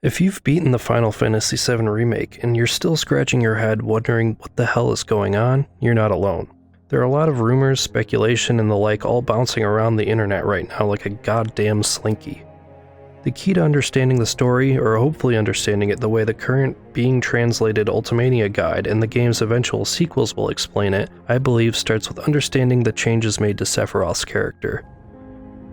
If you've beaten the Final Fantasy VII Remake and you're still scratching your head wondering what the hell is going on, you're not alone. There are a lot of rumors, speculation, and the like all bouncing around the internet right now like a goddamn slinky. The key to understanding the story, or hopefully understanding it the way the current being translated Ultimania guide and the game's eventual sequels will explain it, I believe starts with understanding the changes made to Sephiroth's character.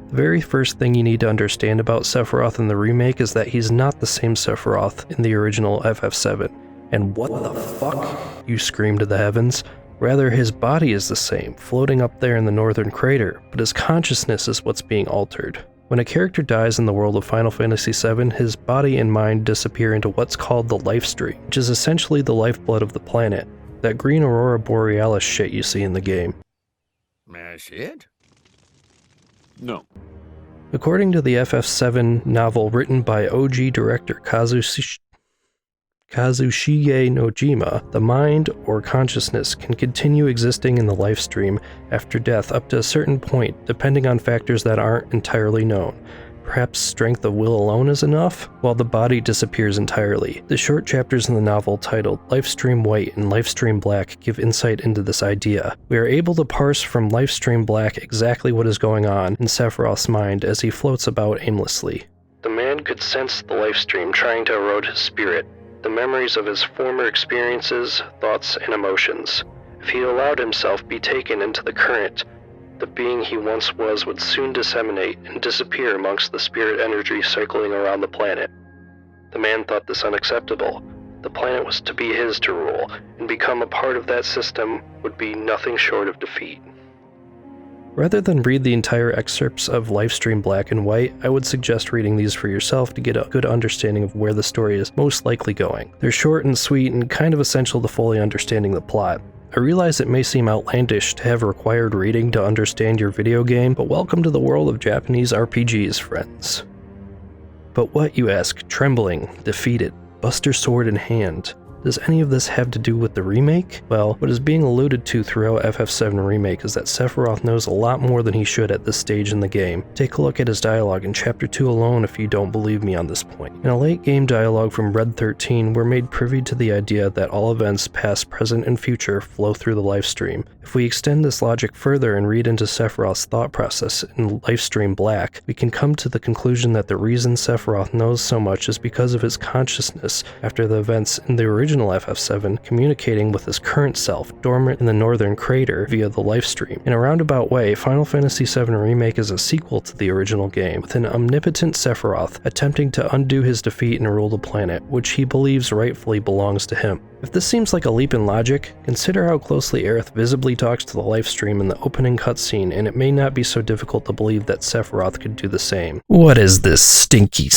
The very first thing you need to understand about Sephiroth in the remake is that he's not the same Sephiroth in the original FF7. And what the fuck? You scream to the heavens. Rather, his body is the same, floating up there in the northern crater, but his consciousness is what's being altered. When a character dies in the world of Final Fantasy VII, his body and mind disappear into what's called the life stream, which is essentially the lifeblood of the planet, that green aurora borealis shit you see in the game. That's it? No. According to the FF7 novel written by OG director Kazushige Nojima, the mind, or consciousness, can continue existing in the life stream after death up to a certain point, depending on factors that aren't entirely known. Perhaps strength of will alone is enough, while the body disappears entirely. The short chapters in the novel titled Lifestream White and Lifestream Black give insight into this idea. We are able to parse from Lifestream Black exactly what is going on in Sephiroth's mind as he floats about aimlessly. The man could sense the lifestream trying to erode his spirit, the memories of his former experiences, thoughts, and emotions. If he allowed himself be taken into the current, the being he once was would soon disseminate and disappear amongst the spirit energy circling around the planet. The man thought this unacceptable. The planet was to be his to rule, and become a part of that system would be nothing short of defeat. Rather than read the entire excerpts of Lifestream Black and White, I would suggest reading these for yourself to get a good understanding of where the story is most likely going. They're short and sweet and kind of essential to fully understanding the plot. I realize it may seem outlandish to have required reading to understand your video game, but welcome to the world of Japanese RPGs, friends. But what, you ask? Trembling, defeated, Buster Sword in hand. Does any of this have to do with the remake? Well, what is being alluded to throughout FF7 Remake is that Sephiroth knows a lot more than he should at this stage in the game. Take a look at his dialogue in Chapter 2 alone if you don't believe me on this point. In a late game dialogue from Red 13, we're made privy to the idea that all events, past, present, and future, flow through the lifestream. If we extend this logic further and read into Sephiroth's thought process in Lifestream Black, we can come to the conclusion that the reason Sephiroth knows so much is because of his consciousness after the events in the original FF7 communicating with his current self, dormant in the northern crater, via the lifestream. In a roundabout way, Final Fantasy VII Remake is a sequel to the original game, with an omnipotent Sephiroth attempting to undo his defeat and rule the planet, which he believes rightfully belongs to him. If this seems like a leap in logic, consider how closely Aerith visibly talks to the lifestream in the opening cutscene, and it may not be so difficult to believe that Sephiroth could do the same. What is this stinky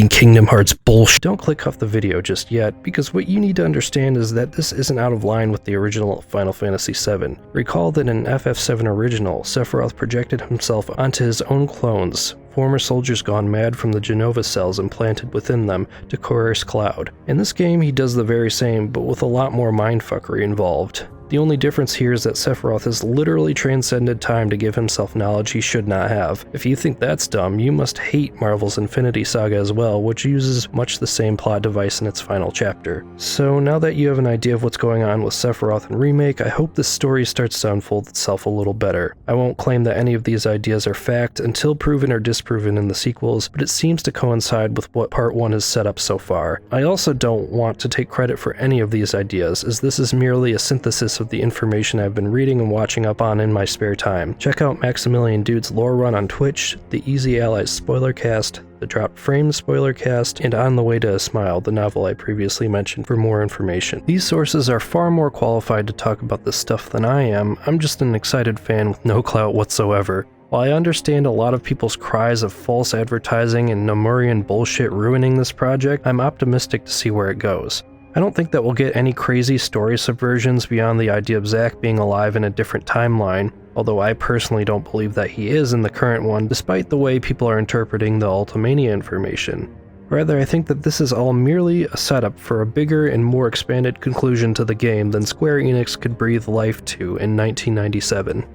Kingdom Hearts bullshit? Don't click off the video just yet, because what you need to understand is that this isn't out of line with the original Final Fantasy VII. Recall that in FF7 Original, Sephiroth projected himself onto his own clones, former soldiers gone mad from the Genova cells implanted within them to coerce Cloud. In this game, he does the very same, but with a lot more mindfuckery involved. The only difference here is that Sephiroth has literally transcended time to give himself knowledge he should not have. If you think that's dumb, you must hate Marvel's Infinity Saga as well, which uses much the same plot device in its final chapter. So now that you have an idea of what's going on with Sephiroth in Remake, I hope this story starts to unfold itself a little better. I won't claim that any of these ideas are fact until proven or disproven in the sequels, but it seems to coincide with what Part 1 has set up so far. I also don't want to take credit for any of these ideas, as this is merely a synthesis of the information I've been reading and watching up on in my spare time. Check out Maximilian Dude's lore run on Twitch, the Easy Allies spoilercast, the Drop Frame spoilercast, and On the Way to a Smile, the novel I previously mentioned, for more information. These sources are far more qualified to talk about this stuff than I am. I'm just an excited fan with no clout whatsoever. While I understand a lot of people's cries of false advertising and Nomurian bullshit ruining this project, I'm optimistic to see where it goes. I don't think that we'll get any crazy story subversions beyond the idea of Zack being alive in a different timeline, although I personally don't believe that he is in the current one, despite the way people are interpreting the Ultimania information. Rather, I think that this is all merely a setup for a bigger and more expanded conclusion to the game than Square Enix could breathe life to in 1997.